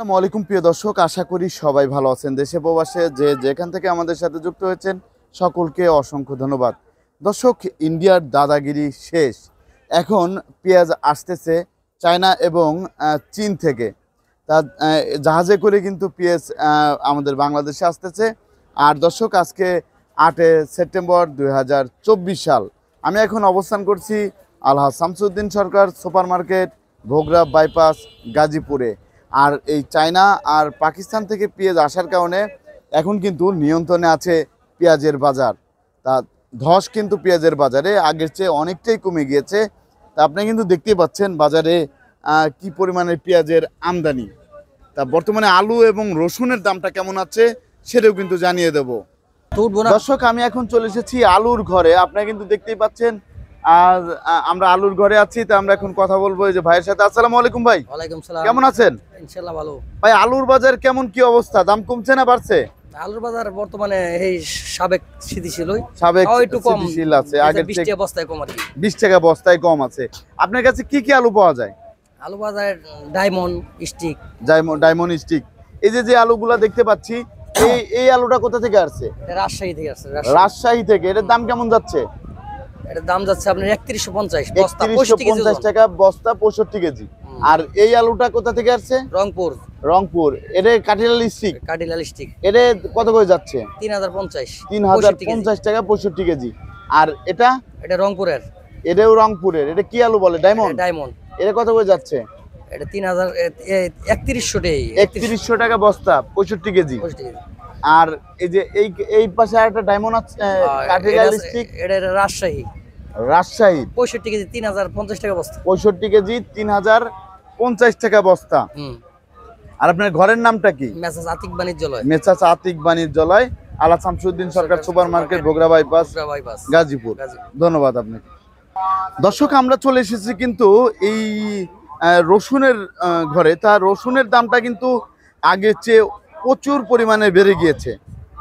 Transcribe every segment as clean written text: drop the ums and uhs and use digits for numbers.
আসসালামু আলাইকুম প্রিয় দর্শক, আশা করি সবাই ভালো আছেন। দেশে প্রবাসে যে যেখান থেকে আমাদের সাথে যুক্ত হয়েছেন সকলকে অসংখ্য ধন্যবাদ। দর্শক, ইন্ডিয়ার দাদাগিরি শেষ। এখন পেঁয়াজ আসতেছে চায়না এবং চীন থেকে। তা জাহাজে করে কিন্তু পেঁয়াজ আমাদের বাংলাদেশে আসতেছে। আর দর্শক, আজকে 8 সেপ্টেম্বর 2024 সাল। আমি এখন অবস্থান করছি আলহাজ Shamsuddin Sarkar super market, Bhogra bypass, গাজীপুরে। আর এই চায়না আর পাকিস্তান থেকে পেঁয়াজ আসার কারণে এখন কিন্তু নিয়ন্ত্রণে আছে পেঁয়াজের বাজার। তা ধস কিন্তু পেঁয়াজের বাজারে আগের চেয়ে অনেকটাই কমে গিয়েছে। তা আপনি কিন্তু দেখতেই পাচ্ছেন বাজারে কি পরিমাণের পেঁয়াজের আমদানি। তা বর্তমানে আলু এবং রসুনের দামটা কেমন আছে সেটাও কিন্তু জানিয়ে দেব। দর্শক, আমি এখন চলে এসেছি আলুর ঘরে। আপনারা কিন্তু দেখতেই পাচ্ছেন আর আমরা আলুর ঘরে আছি। তা আমরা এখন কথা বলবো এই যে ভাইয়ের সাথে। আসসালামু আলাইকুম ভাই। ওয়ালাইকুম সালাম। কেমন আছেন? ইনশাআল্লাহ ভালো। ভাই, আলুর বাজার কেমন, কি অবস্থা? দাম কমছে না বাড়ছে? আলুর বাজার বর্তমানে এই সাবেক স্থিতিশীলই, সাবেক একটু কম স্থিতিশীল আছে, আগের 20 থেকে টাকা বস্তায় কম আর কি। 20 টাকা বস্তায় কম আছে। আপনার কাছে কি কি আলু পাওয়া যায়? আলু বাজার ডায়মন্ড স্টিক, ডায়মন্ড স্টিক। এই যে যে আলুগুলা দেখতে পাচ্ছি, এই আলুটা কোথা থেকে আসছে? এটা রাজশাহী থেকে আসছে। রাজশাহী থেকে। এটার দাম কেমন যাচ্ছে? এটার দাম যাচ্ছে আপনার 3150 বস্তা, 3150 টাকা বস্তা, 65 কেজি। আর এই আলুটা কোথা থেকে আসছে? রংপুর। রংপুর। এটা কাঠিলাল স্টিক। কাটিলাল স্টিক। এটা কত করে যাচ্ছে? 3050। 3050 টাকা, 65 কেজি। আর এটা রংপুরের। এটাও রংপুরের। এটা কি আলু বলে? ডায়মন্ড। ডায়মন্ড। এটা কত করে যাচ্ছে? এটা 3100 3100 টাকা বস্তা, 65 কেজি। 65 কেজি। আর এই যে এই পাশে আরেকটা ডায়মন্ড আছে, কাঠিলাল স্টিক। এটা রাজশাহী। রাজশাহী। 65 কেজি, 3050 টাকা বস্তা। 65 কেজি, 3050 টাকা বস্তা। আর আপনার ঘরের নামটা কি? মেসাজ আতিক বাণিজ্যালয়। মেসাজ আতিক বাণিজ্যালয়, আলহাজ Shamsuddin Sarkar super market, Bhogra bypass, Gazipur. ধন্যবাদ আপনাকে। দর্শক, আমরা চলে এসেছি কিন্তু এই রসুনের ঘরে। তা রসুনের দামটা কিন্তু আগের চেয়ে প্রচুর পরিমাণে বেড়ে গিয়েছে,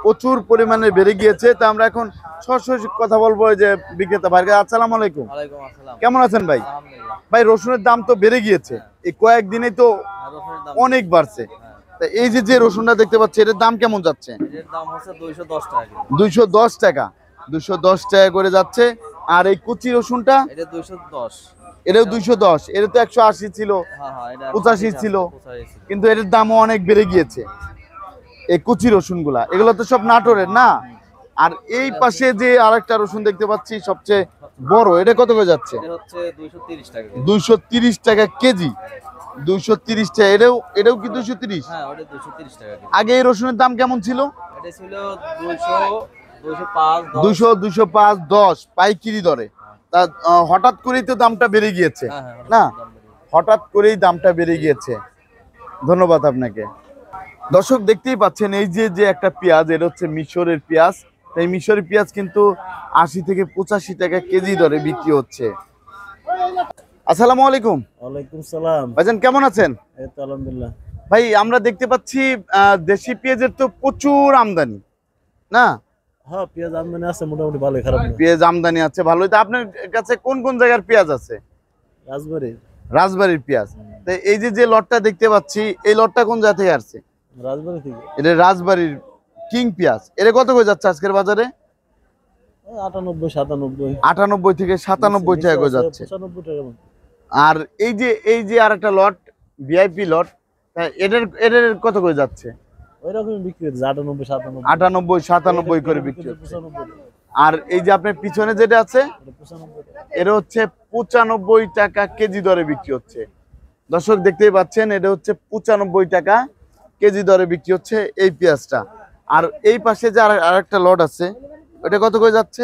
প্রচুর পরিমাণে বেড়ে গিয়েছে। তা আমরা এখন সরাসরি কথা বলবো যে বিক্রেতা ভাই। আসসালামু আলাইকুম। কেমন আছেন ভাই? ভাই, রসুনের দাম তো বেড়ে গিয়েছে, এই কয়েকদিনে তো অনেক বাড়ছে। তা এই যে যে রসুনটা দেখতে পাচ্ছি, এটার দাম কেমন যাচ্ছে? এর দাম হচ্ছে 210 টাকা। 210 টাকা, 210 টাকা করে যাচ্ছে। আর এই কুচি রসুনটা? এটা 210। এটাও 210। এটা তো 180 ছিল, এটা 85 ছিল, কিন্তু এর দামও অনেক বেড়ে গিয়েছে। এই কুচি রসুন গুলা, এগুলো তো সব নাটোরের না? আর এই পাশে যে আরেকটা রসুন দেখতে পাচ্ছি সবচেয়ে বড়, এটা কত করে যাচ্ছে? এটা হচ্ছে 230 টাকা। 230 টাকা কেজি। 230 টাকা। এটাও কি 230? হ্যাঁ, ওটা 230 টাকা। আগে এই রসুনের দাম কেমন ছিল? এটা ছিল 200, 205, 200, 205, 10 পাইকারি দরে। তা হঠাৎ করেই তো দামটা বেড়ে গিয়েছে না? হঠাৎ করেই দামটা বেড়ে গিয়েছে। ধন্যবাদ আপনাকে। দর্শক, দেখতেই পাচ্ছেন এই যে যে একটা পেঁয়াজ, এটা হচ্ছে মিশরের পেঁয়াজ। এই মিশরের পেঁয়াজ কিন্তু 80 থেকে 85 টাকা কেজি দরে বিক্রি হচ্ছে। আসসালামু আলাইকুম। ওয়ালাইকুম সালাম। ভাইজান, কেমন আছেন? এই তো আলহামদুলিল্লাহ। ভাই, আমরা দেখতে পাচ্ছি দেশি পেঁয়াজের তো প্রচুর আমদানি না? হ্যাঁ, পেঁয়াজ আমদানি আছে মোটামুটি ভালোই, খারাপ না। পেঁয়াজ আমদানি আছে ভালোই। তো আপনার কাছে কোন কোন জায়গার পেঁয়াজ আছে? রাজবাড়ি। রাজবাড়ির পেঁয়াজ। তো এই যে যে লটটা দেখতে পাচ্ছি, এই লটটা কোন জায়গা থেকে আসছে? রাজবাড়ি থেকে। এটা রাজবাড়ির কিং পেঁয়াজ। এটা কত করে যাচ্ছে আজকের বাজারে? 98, 97। 98 থেকে 97 টাকা করে যাচ্ছে। 95 টাকা। আর এই যে আরেকটা লট, ভিআইপি লট, এটার কত করে যাচ্ছে? ওই রকমই বিক্রি হচ্ছে, 98, 97। 98, 97 করে বিক্রি হচ্ছে। আর এই যে আপনার পিছনে যেটা আছে, 95 টাকা। এটা হচ্ছে 95 টাকা কেজি দরে বিক্রি হচ্ছে। দর্শক, দেখতেই পাচ্ছেন এটা হচ্ছে 95 টাকা কেজি দরে বিক্রি হচ্ছে এই পেঁয়াজটা। আর এই পাশে যে আরেকটা লট আছে, ওটা কত করে যাচ্ছে?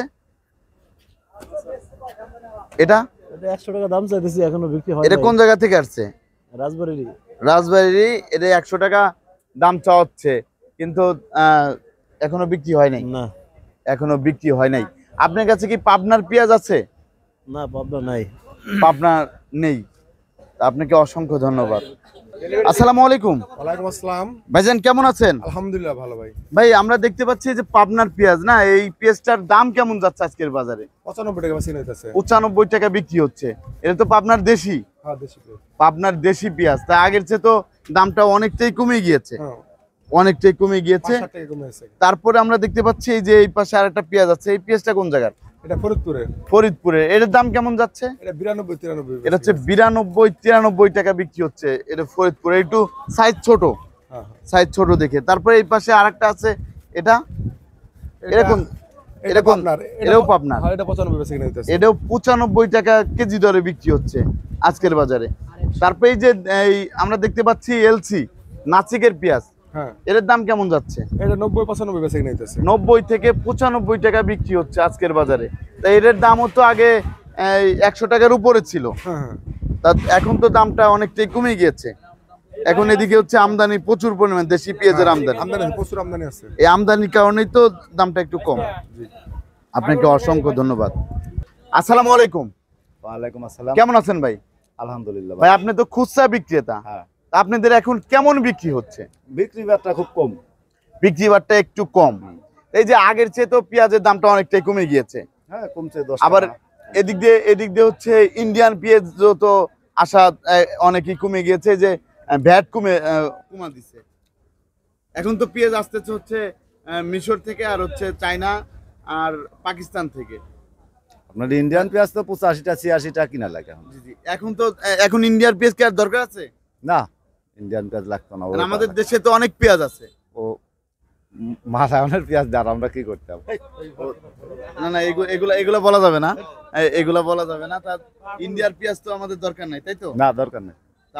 এটা 100 টাকা দাম চাইতেছি, এখনো বিক্রি হয় না। এটা কোন জায়গা থেকে আসছে? রাজবাড়ি। রাজবাড়ি। এটা 100 টাকা দাম চাওয়া হচ্ছে, কিন্তু এখনো বিক্রি হয় নাই। না, এখনো বিক্রি হয় নাই। আপনার কাছে কি পাবনার পেঁয়াজ আছে? না, পাবনা নাই। পাবনা নেই। আপনাকে অসংখ্য ধন্যবাদ। আসসালামু আলাইকুম। ওয়ালাইকুম আসসালাম। ভাইজান, কেমন আছেন? আলহামদুলিল্লাহ ভালো ভাই। ভাই, আমরা দেখতে পাচ্ছি যে পাবনার পেঁয়াজ না, এই পেঁয়াজটার দাম কেমন যাচ্ছে আজকের বাজারে? 95 টাকা বেশি নিতেছে। 95 টাকা বিক্রি হচ্ছে। এটা তো পাবনার দেশি, হ্যাঁ, দেশি পেঁয়াজ। পাবনার দেশি পেঁয়াজ। তা আগের চেয়ে তো দামটা অনেকটাই কমে গিয়েছে, হ্যাঁ অনেকটাই কমে গিয়েছে। 5 টাকা কমেছে। তারপরে আমরা দেখতে পাচ্ছি এই যে এই পাশে আরেকটা পেঁয়াজ আছে, এই পেঁয়াজটা কোন জায়গার? এটা ফরিদপুরে, ফরিদপুরে। এর দাম কেমন যাচ্ছে? এটা 92-93। এটা হচ্ছে 92-93 টাকা বিক্রি হচ্ছে, এটা ফরিদপুরে। একটু সাইজ ছোট, হ্যাঁ সাইজ ছোট দেখে। তারপরে এই পাশে আরেকটা আছে, এটা এরকম এরকম এটাও পাবনার, হ্যাঁ এটা 95 বেচে কিনে দিতেছে। এটাও 95 টাকা কেজি দরে বিক্রি হচ্ছে আজকের বাজারে। তারপরে এই যে এই আমরা দেখতে পাচ্ছি এলসি নাসিকের পেঁয়াজ, হ্যাঁ এর দাম কেমন যাচ্ছে? এটা 90-95 বেচে কিনে দিতেছে। 90 থেকে 95 টাকা বিক্রি হচ্ছে আজকের বাজারে। তাই এর দামও তো আগে 100 টাকার উপরে ছিল, হ্যাঁ হ্যাঁ তা এখন তো দামটা অনেকটাই কমে গিয়েছে। এখন এদিকে হচ্ছে আমদানি প্রচুর পরিমাণ, দেশি পেঁয়াজের আমদানি। আমদানি আছে, প্রচুর আমদানি আছে। এই আমদানির কারণেই তো দামটা একটু কম। আপনাকে অসংখ্য ধন্যবাদ। আসসালামু আলাইকুম। ওয়ালাইকুম আসসালাম। কেমন আছেন ভাই? আলহামদুলিল্লাহ ভাই আপনি তো খুচরা বিক্রেতা, হ্যাঁ। তা আপনাদের এখন কেমন বিক্রি হচ্ছে? বিক্রি বাট্টা খুব কম। বিক্রি বাট্টা একটু কম। এই যে আগের চেয়ে তো পেঁয়াজের দামটা অনেকটাই কমে গিয়েছে। হ্যাঁ কমছে 10 আবার টাকা। এদিক দিয়ে হচ্ছে ইন্ডিয়ান পেঁয়াজ তো আসা অনেকই কমে গিয়েছে, যে ভ্যাট কমা দিছে। এখন তো পেঁয়াজ আসতেছে হচ্ছে মিশর থেকে, আর হচ্ছে চায়না আর পাকিস্তান থেকে। আপনার ইন্ডিয়ান পেঁয়াজ তো 85টা 86টা কিনা লাগে এখন। জি জি। এখন তো এখন ইন্ডিয়ার পেঁয়াজ কি আর দরকার আছে? না ইন্ডিয়ান পেঁয়াজ লাগতো না। কারণ আমাদের দেশে তো অনেক পেঁয়াজ আছে। ও মালায়নের পেঁয়াজ দ্বারা আমরা কি করতাম? না না, এগুলা বলা যাবে না, এগুলা বলা যাবে না। তা ইন্ডিয়ার পেঁয়াজ তো আমাদের দরকার নাই, তাই তো? না দরকার নেই। তা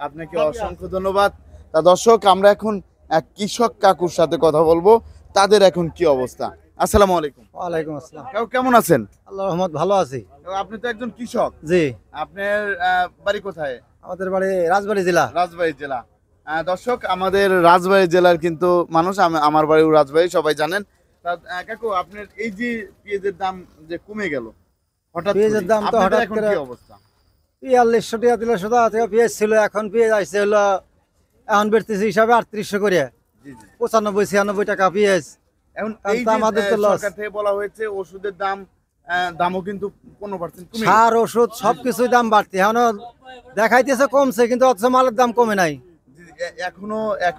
আপনাকে অসংখ্য ধন্যবাদ। তা দর্শক, আমরা এখন এক কৃষক কাকুর সাথে কথা বলবো, তাদের এখন কি অবস্থা। আসসালামু আলাইকুম। ওয়ালাইকুম আসসালাম। কাকু কেমন আছেন? আল্লাহ রহমত, ভালো আছি। কাকু, আপনি তো একজন কৃষক, জি, আপনার বাড়ি কোথায়? আমাদের বাড়ি রাজবাড়ী জেলা। রাজবাড়ী জেলা। দর্শক, আমাদের রাজবাড়ী জেলার কিন্তু মানুষ, আমার বাড়িও রাজবাড়ী, সবাই জানেন। তা কাকু, আপনার এই যে পেঁয়াজের দাম যে কমে গেল হঠাৎ, পেঁয়াজের দাম তো আপনাদের হঠাৎ এখন করে- কি অবস্থা? 4200 টাকা 300 টাকা পেঁয়াজ ছিল, এখন পেঁয়াজ আসছে হলো, এখন বেচতেছি হিসাবে 3800 করে। জি জি। 95-96 টাকা পেঁয়াজ। এখন কারণ এই তো যে আমাদের তো loss। সরকার থেকে বলা হয়েছে ওষুধের দামও কিন্তু 15% কমে গেছে। সার ওষুধ সবকিছুই দাম বাড়তি, এখন দেখাইতেছে কমছে, কিন্তু অথচ মালের দাম কমে নাই। জি, জি, এখনো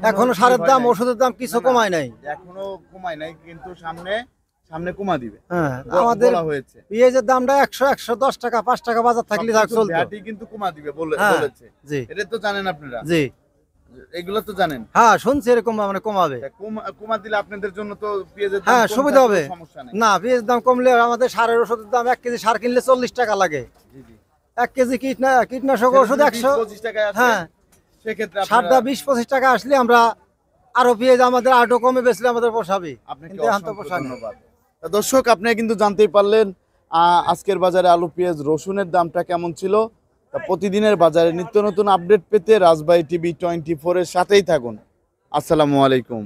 এখনো কি সারের হয় দাম নাই? ওষুধের দাম কিছু না, না, কমায় নাই। এখনো কমায় নাই, কিন্তু সামনে কমা দিবে হ্যাঁ, আমাদের বলা হয়েছে। পেঁয়াজের দামটা 100-110 টাকা, 5 টাকা বাজার থাকলে থাক সবকিছু চলতো। ভ্যাটই কিন্তু কমা দিবে হ্যাঁ, বলেছে। জি এটা তো জানেন আপনারা, জি। এগুলো তো জানেন। হ্যাঁ, শুনছি এরকম মানে কমাবে। কমা দিলে আপনাদের জন্য তো পেঁয়াজের দাম হ্যাঁ, কম সুবিধা থাকলেও হবে। সমস্যা নেই। না, পেঁয়াজের দাম কমলে আমাদের সারের ওষুধের দাম 1 কেজি সার কিনলে 40 টাকা লাগে। জি জি। 1 কেজি কীটনাশক ওষুধ 100। 20-25 টাকায় আছে, হ্যাঁ, সেক্ষেত্রে সারটা 20-25 টাকা আসলে আমরা আরো পেঁয়াজ আমাদের আরো কমে বেচলে আমাদের পোষাবে, আপনাকে কিন্তু এখন তো অসংখ্য পোষায় না। ধন্যবাদ। তা দর্শক, আপনারা কিন্তু জানতেই পারলেন আজকের বাজারে আলু, পেঁয়াজ, রসুনের দামটা কেমন ছিল। তা প্রতিদিনের বাজারে নিত্য নতুন আপডেট পেতে রাজবাড়ী টিভি 24 এর সাথেই থাকুন। আসসালামু আলাইকুম।